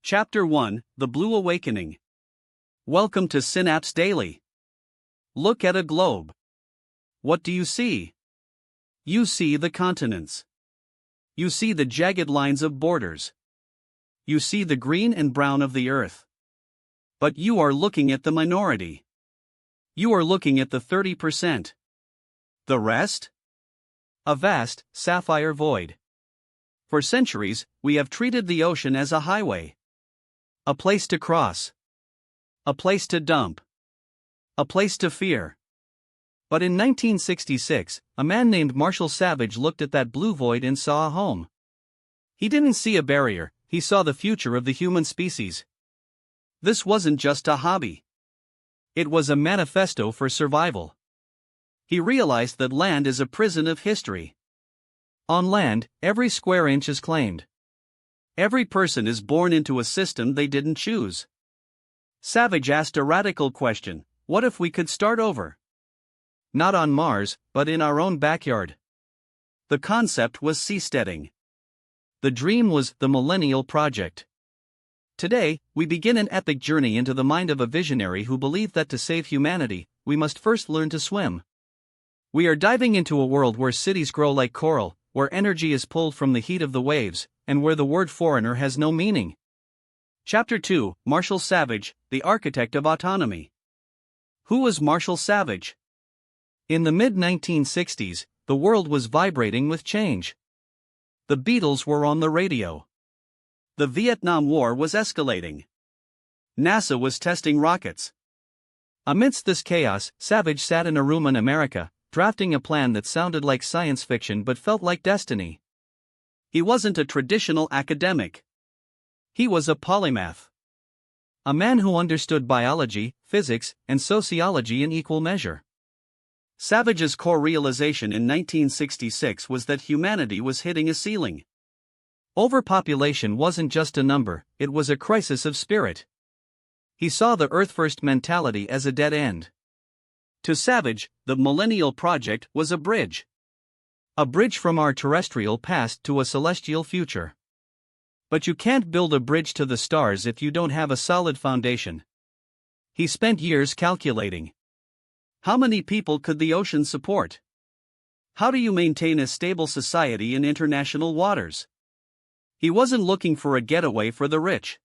Chapter 1, The Blue Awakening. Welcome to Synapse Daily. Look at a globe. What do you see? You see the continents. You see the jagged lines of borders. You see the green and brown of the earth. But you are looking at the minority. You are looking at the 30%. The rest? A vast, sapphire void. For centuries, we have treated the ocean as a highway. A place to cross. A place to dump. A place to fear. But in 1966, a man named Marshall Savage looked at that blue void and saw a home. He didn't see a barrier, he saw the future of the human species. This wasn't just a hobby. It was a manifesto for survival. He realized that land is a prison of history. On land, every square inch is claimed. Every person is born into a system they didn't choose. Savage asked a radical question: what if we could start over? Not on Mars, but in our own backyard. The concept was seasteading. The dream was the Millennial Project. Today, we begin an epic journey into the mind of a visionary who believed that to save humanity, we must first learn to swim. We are diving into a world where cities grow like coral, where energy is pulled from the heat of the waves, and where the word foreigner has no meaning. Chapter 2, Marshall Savage, the Architect of Autonomy. Who was Marshall Savage? In the mid-1960s, the world was vibrating with change. The Beatles were on the radio. The Vietnam War was escalating. NASA was testing rockets. Amidst this chaos, Savage sat in a room in America, drafting a plan that sounded like science fiction but felt like destiny. He wasn't a traditional academic. He was a polymath. A man who understood biology, physics, and sociology in equal measure. Savage's core realization in 1966 was that humanity was hitting a ceiling. Overpopulation wasn't just a number, it was a crisis of spirit. He saw the Earth-first mentality as a dead end. To Savage, the Millennial Project was a bridge. A bridge from our terrestrial past to a celestial future. But you can't build a bridge to the stars if you don't have a solid foundation. He spent years calculating. How many people could the ocean support? How do you maintain a stable society in international waters? He wasn't looking for a getaway for the rich.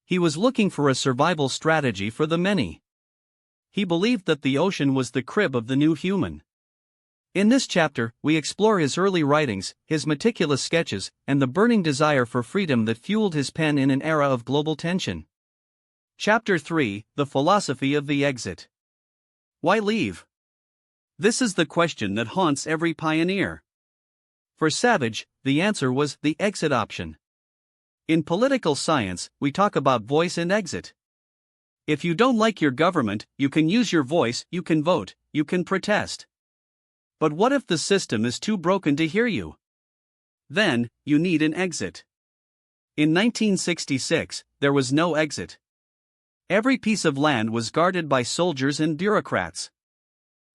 He was looking for a survival strategy for the many. He believed that the ocean was the crib of the new human. In this chapter, we explore his early writings, his meticulous sketches, and the burning desire for freedom that fueled his pen in an era of global tension. Chapter 3, The Philosophy of the Exit. Why leave? This is the question that haunts every pioneer. For Savage, the answer was the exit option. In political science, we talk about voice and exit. If you don't like your government, you can use your voice, you can vote, you can protest. But what if the system is too broken to hear you? Then, you need an exit. In 1966, there was no exit. Every piece of land was guarded by soldiers and bureaucrats.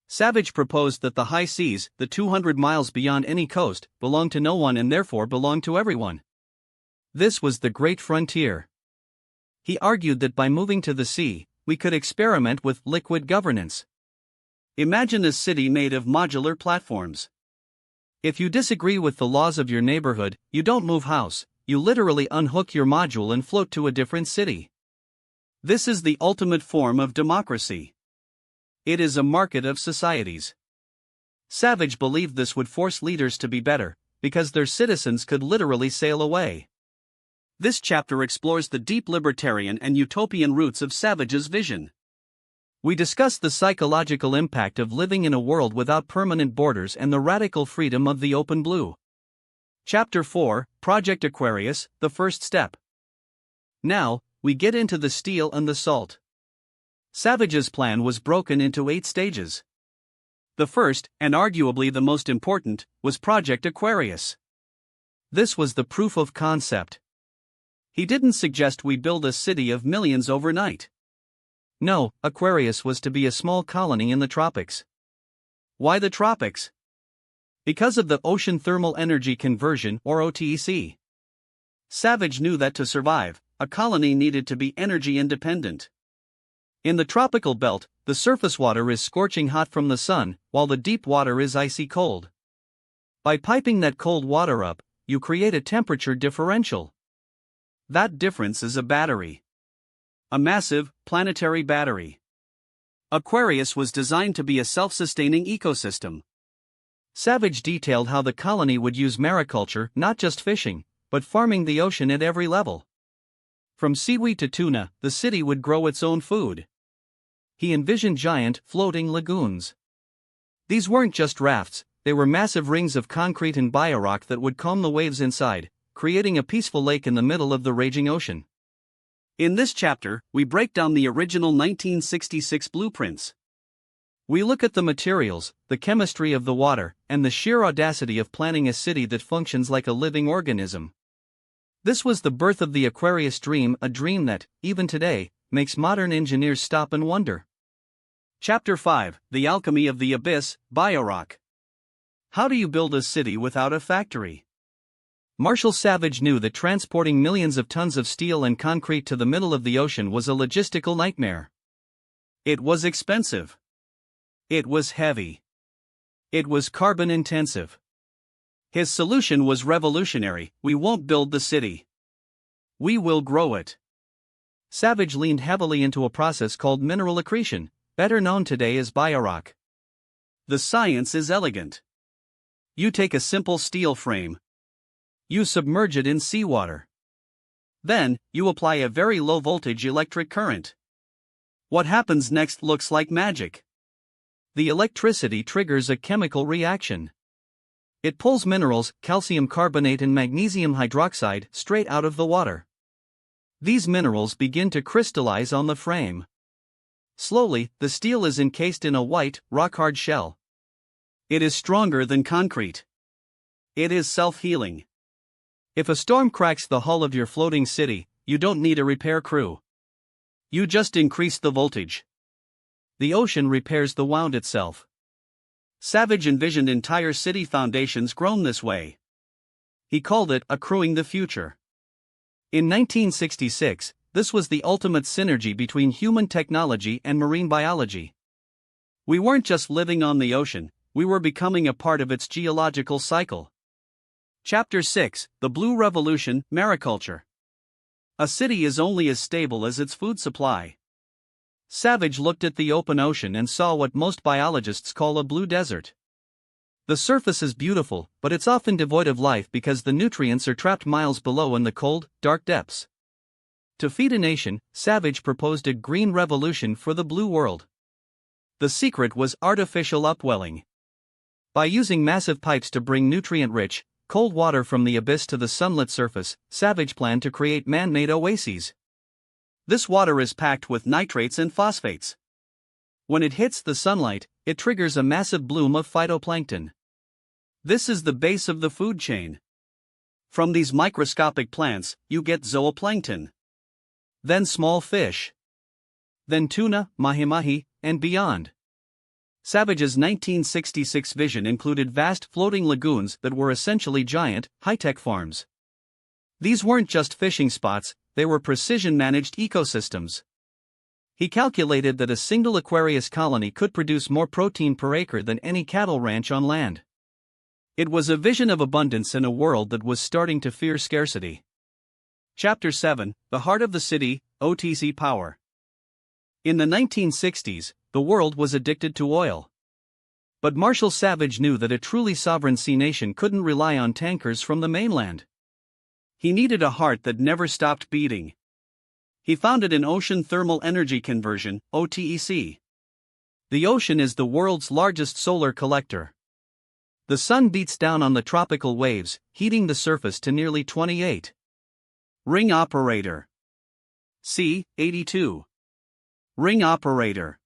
Savage proposed that the high seas, the 200 miles beyond any coast, belonged to no one and therefore belonged to everyone. This was the great frontier. He argued that by moving to the sea, we could experiment with liquid governance. Imagine a city made of modular platforms. If you disagree with the laws of your neighborhood, you don't move house, you literally unhook your module and float to a different city. This is the ultimate form of democracy. It is a market of societies. Savage believed this would force leaders to be better, because their citizens could literally sail away. This chapter explores the deep libertarian and utopian roots of Savage's vision. We discuss the psychological impact of living in a world without permanent borders and the radical freedom of the open blue. Chapter 4, Project Aquarius, the first step. Now, we get into the steel and the salt. Savage's plan was broken into 8 stages. The first, and arguably the most important, was Project Aquarius. This was the proof of concept. He didn't suggest we build a city of millions overnight. No, Aquarius was to be a small colony in the tropics. Why the tropics? Because of the ocean thermal energy conversion, or OTEC. Savage knew that to survive, a colony needed to be energy independent. In the tropical belt, the surface water is scorching hot from the sun, while the deep water is icy cold. By piping that cold water up, you create a temperature differential. That difference is a battery. A massive, planetary battery. Aquarius was designed to be a self-sustaining ecosystem. Savage detailed how the colony would use mariculture, not just fishing, but farming the ocean at every level. From seaweed to tuna, the city would grow its own food. He envisioned giant, floating lagoons. These weren't just rafts, they were massive rings of concrete and biorock that would calm the waves inside, creating a peaceful lake in the middle of the raging ocean. In this chapter, we break down the original 1966 blueprints. We look at the materials, the chemistry of the water, and the sheer audacity of planning a city that functions like a living organism. This was the birth of the Aquarius dream, a dream that, even today, makes modern engineers stop and wonder. Chapter 5: The Alchemy of the Abyss, Biorock. How do you build a city without a factory? Marshall Savage knew that transporting millions of tons of steel and concrete to the middle of the ocean was a logistical nightmare. It was expensive. It was heavy. It was carbon intensive. His solution was revolutionary: we won't build the city. We will grow it. Savage leaned heavily into a process called mineral accretion, better known today as Biorock. The science is elegant. You take a simple steel frame. You submerge it in seawater. Then, you apply a very low voltage electric current. What happens next looks like magic. The electricity triggers a chemical reaction. It pulls minerals, calcium carbonate and magnesium hydroxide, straight out of the water. These minerals begin to crystallize on the frame. Slowly, the steel is encased in a white, rock-hard shell. It is stronger than concrete. It is self-healing. If a storm cracks the hull of your floating city, you don't need a repair crew. You just increase the voltage. The ocean repairs the wound itself. Savage envisioned entire city foundations grown this way. He called it accruing the future. In 1966, this was the ultimate synergy between human technology and marine biology. We weren't just living on the ocean, we were becoming a part of its geological cycle. Chapter 6: The Blue Revolution, Mariculture. A city is only as stable as its food supply. Savage looked at the open ocean and saw what most biologists call a blue desert. The surface is beautiful, but it's often devoid of life because the nutrients are trapped miles below in the cold, dark depths. To feed a nation, Savage proposed a green revolution for the blue world. The secret was artificial upwelling. By using massive pipes to bring nutrient-rich, cold water from the abyss to the sunlit surface, Savage planned to create man-made oases. This water is packed with nitrates and phosphates. When it hits the sunlight, it triggers a massive bloom of phytoplankton. This is the base of the food chain. From these microscopic plants, you get zooplankton. Then small fish. Then tuna, mahi-mahi, and beyond. Savage's 1966 vision included vast floating lagoons that were essentially giant, high-tech farms. These weren't just fishing spots, they were precision-managed ecosystems. He calculated that a single Aquarius colony could produce more protein per acre than any cattle ranch on land. It was a vision of abundance in a world that was starting to fear scarcity. Chapter 7: The Heart of the City, OTEC Power. In the 1960s, the world was addicted to oil. But Marshall Savage knew that a truly sovereign sea nation couldn't rely on tankers from the mainland. He needed a heart that never stopped beating. He founded an ocean thermal energy conversion, OTEC. The ocean is the world's largest solar collector. The sun beats down on the tropical waves, heating the surface to nearly 28. Ring operator. C, 82. Ring operator.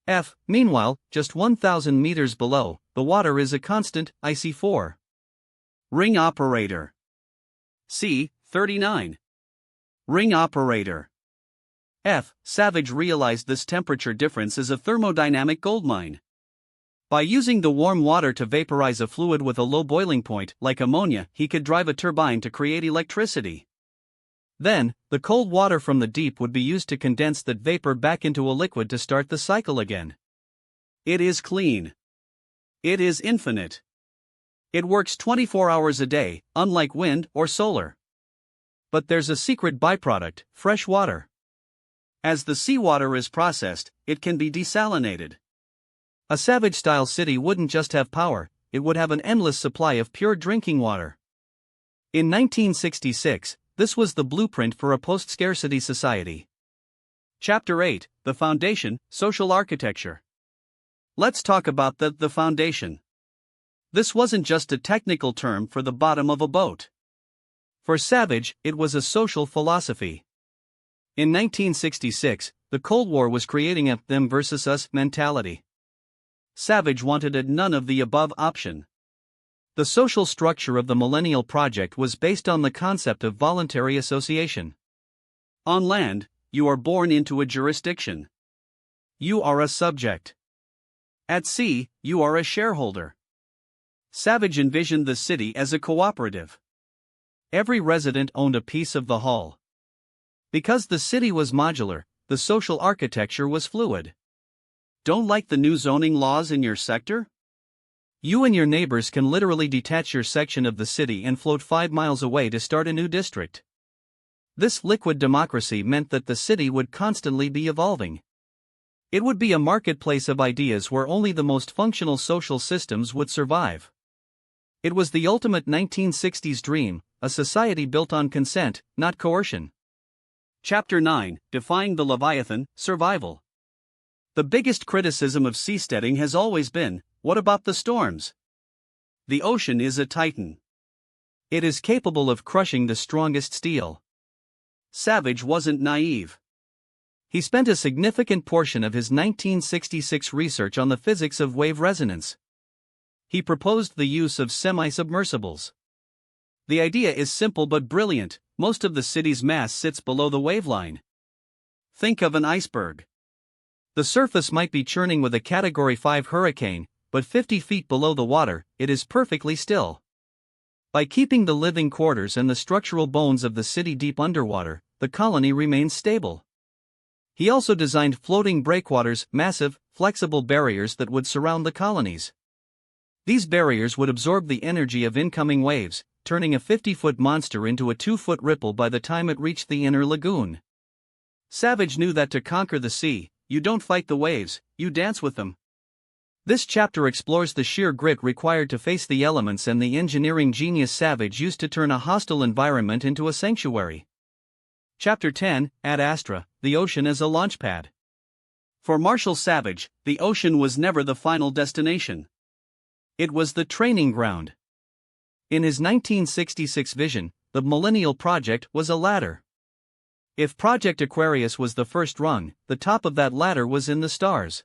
F. Meanwhile, just 1,000 meters below, the water is a constant, icy 4. Ring operator. C, 39. Ring operator. F. Savage realized this temperature difference is a thermodynamic goldmine. By using the warm water to vaporize a fluid with a low boiling point, like ammonia, he could drive a turbine to create electricity. Then, the cold water from the deep would be used to condense that vapor back into a liquid to start the cycle again. It is clean. It is infinite. It works 24 hours a day, unlike wind or solar. But there's a secret byproduct: fresh water. As the seawater is processed, it can be desalinated. A Savage-style city wouldn't just have power, it would have an endless supply of pure drinking water. In 1966, this was the blueprint for a post-scarcity society. Chapter 8: The Foundation, Social Architecture. Let's talk about the foundation. This wasn't just a technical term for the bottom of a boat. For Savage, it was a social philosophy. In 1966, the Cold War was creating a them versus us mentality. Savage wanted a none of the above option. The social structure of the Millennial Project was based on the concept of voluntary association. On land, you are born into a jurisdiction. You are a subject. At sea, you are a shareholder. Savage envisioned the city as a cooperative. Every resident owned a piece of the hull. Because the city was modular, the social architecture was fluid. Don't like the new zoning laws in your sector? You and your neighbors can literally detach your section of the city and float 5 miles away to start a new district. This liquid democracy meant that the city would constantly be evolving. It would be a marketplace of ideas where only the most functional social systems would survive. It was the ultimate 1960s dream, a society built on consent, not coercion. Chapter 9: Defying the Leviathan, Survival. The biggest criticism of seasteading has always been, what about the storms? The ocean is a titan. It is capable of crushing the strongest steel. Savage wasn't naive. He spent a significant portion of his 1966 research on the physics of wave resonance. He proposed the use of semi-submersibles. The idea is simple but brilliant: most of the city's mass sits below the waveline. Think of an iceberg. The surface might be churning with a Category 5 hurricane, but 50 feet below the water, it is perfectly still. By keeping the living quarters and the structural bones of the city deep underwater, the colony remains stable. He also designed floating breakwaters, massive, flexible barriers that would surround the colonies. These barriers would absorb the energy of incoming waves, turning a 50-foot monster into a 2-foot ripple by the time it reached the inner lagoon. Savage knew that to conquer the sea, you don't fight the waves, you dance with them. This chapter explores the sheer grit required to face the elements and the engineering genius Savage used to turn a hostile environment into a sanctuary. Chapter 10: Ad Astra, the Ocean as a Launchpad. For Marshall Savage, the ocean was never the final destination. It was the training ground. In his 1966 vision, the Millennial Project was a ladder. If Project Aquarius was the first rung, the top of that ladder was in the stars.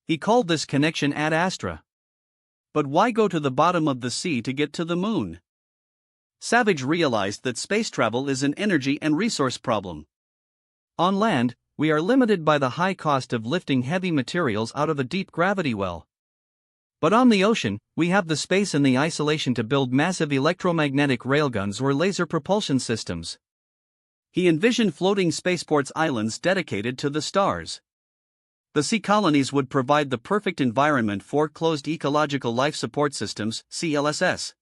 He called this connection Ad Astra. But why go to the bottom of the sea to get to the moon? Savage realized that space travel is an energy and resource problem. On land, we are limited by the high cost of lifting heavy materials out of a deep gravity well. But on the ocean, we have the space and the isolation to build massive electromagnetic railguns or laser propulsion systems. He envisioned floating spaceports, islands dedicated to the stars. The sea colonies would provide the perfect environment for closed ecological life support systems, CLSS.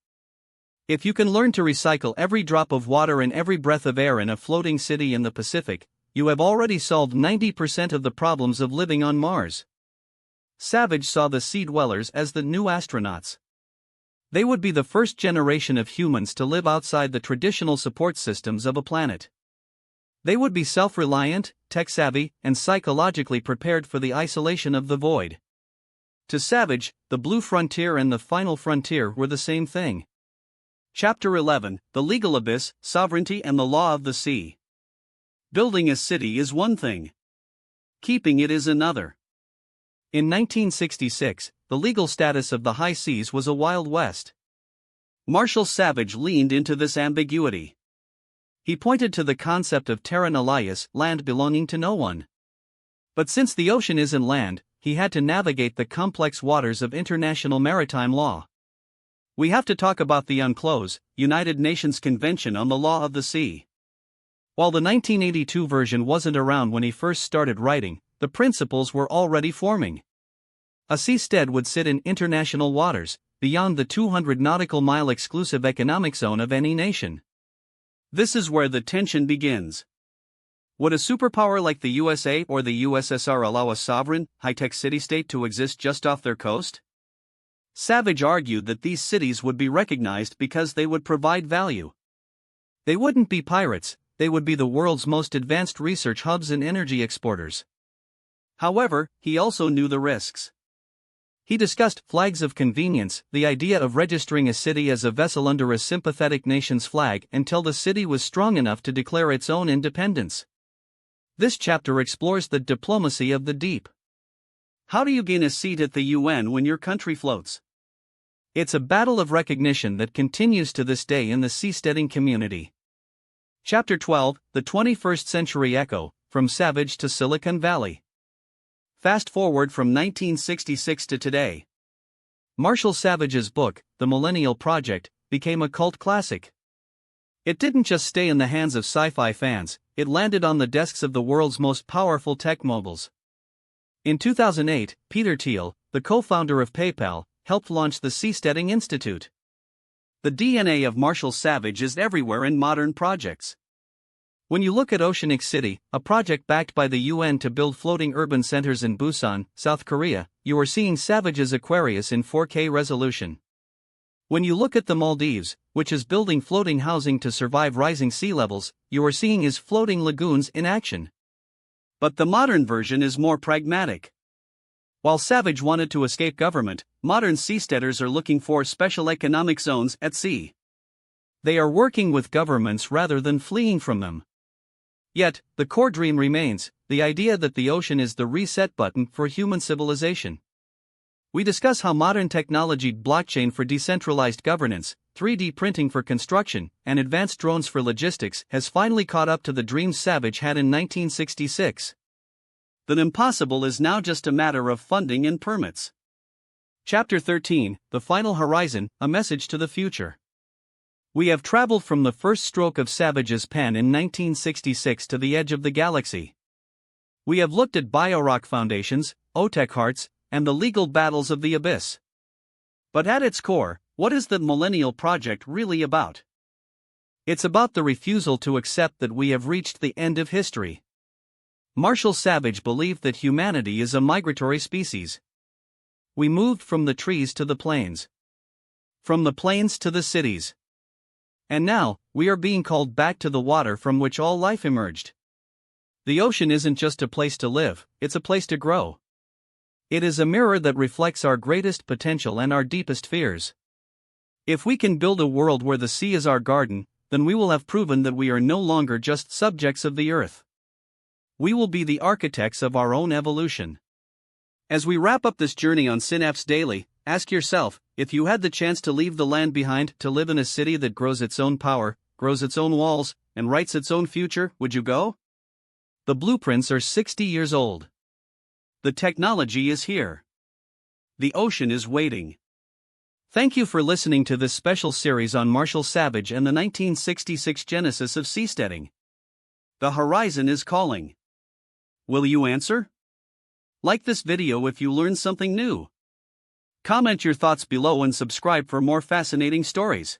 If you can learn to recycle every drop of water and every breath of air in a floating city in the Pacific, you have already solved 90% of the problems of living on Mars. Savage saw the sea dwellers as the new astronauts. They would be the first generation of humans to live outside the traditional support systems of a planet. They would be self-reliant, tech-savvy, and psychologically prepared for the isolation of the void. To Savage, the blue frontier and the final frontier were the same thing. Chapter 11: The Legal Abyss, Sovereignty and the Law of the Sea. Building a city is one thing. Keeping it is another. In 1966, the legal status of the high seas was a Wild West. Marshall Savage leaned into this ambiguity. He pointed to the concept of terra nullius, land belonging to no one. But since the ocean isn't land, he had to navigate the complex waters of international maritime law. We have to talk about the UNCLOS, United Nations Convention on the Law of the Sea. While the 1982 version wasn't around when he first started writing, the principles were already forming. A seastead would sit in international waters, beyond the 200 nautical mile exclusive economic zone of any nation. This is where the tension begins. Would a superpower like the USA or the USSR allow a sovereign, high-tech city-state to exist just off their coast? Savage argued that these cities would be recognized because they would provide value. They wouldn't be pirates, they would be the world's most advanced research hubs and energy exporters. However, he also knew the risks. He discussed flags of convenience, the idea of registering a city as a vessel under a sympathetic nation's flag until the city was strong enough to declare its own independence. This chapter explores the diplomacy of the deep. How do you gain a seat at the UN when your country floats? It's a battle of recognition that continues to this day in the seasteading community. Chapter 12, The 21st Century Echo, From Savage to Silicon Valley. Fast forward from 1966 to today. Marshall Savage's book, The Millennial Project, became a cult classic. It didn't just stay in the hands of sci-fi fans, it landed on the desks of the world's most powerful tech moguls. In 2008, Peter Thiel, the co-founder of PayPal, helped launch the Seasteading Institute. The DNA of Marshall Savage is everywhere in modern projects. When you look at Oceanic City, a project backed by the UN to build floating urban centers in Busan, South Korea, you are seeing Savage's Aquarius in 4K resolution. When you look at the Maldives, which is building floating housing to survive rising sea levels, you are seeing his floating lagoons in action. But the modern version is more pragmatic. While Savage wanted to escape government, modern seasteaders are looking for special economic zones at sea. They are working with governments rather than fleeing from them. Yet, the core dream remains, the idea that the ocean is the reset button for human civilization. We discuss how modern technology, blockchain for decentralized governance, 3D printing for construction, and advanced drones for logistics has finally caught up to the dreams Savage had in 1966. The impossible is now just a matter of funding and permits. Chapter 13, The Final Horizon, A Message to the Future. We have traveled from the first stroke of Savage's pen in 1966 to the edge of the galaxy. We have looked at Biorock foundations, OTEC hearts, and the legal battles of the abyss. But at its core, what is the Millennial Project really about? It's about the refusal to accept that we have reached the end of history. Marshall Savage believed that humanity is a migratory species. We moved from the trees to the plains. From the plains to the cities. And now, we are being called back to the water from which all life emerged. The ocean isn't just a place to live, it's a place to grow. It is a mirror that reflects our greatest potential and our deepest fears. If we can build a world where the sea is our garden, then we will have proven that we are no longer just subjects of the earth. We will be the architects of our own evolution. As we wrap up this journey on Synapse Daily, ask yourself, if you had the chance to leave the land behind to live in a city that grows its own power, grows its own walls, and writes its own future, would you go? The blueprints are 60 years old. The technology is here. The ocean is waiting. Thank you for listening to this special series on Marshall Savage and the 1966 genesis of seasteading. The horizon is calling. Will you answer? Like this video if you learned something new. Comment your thoughts below and subscribe for more fascinating stories.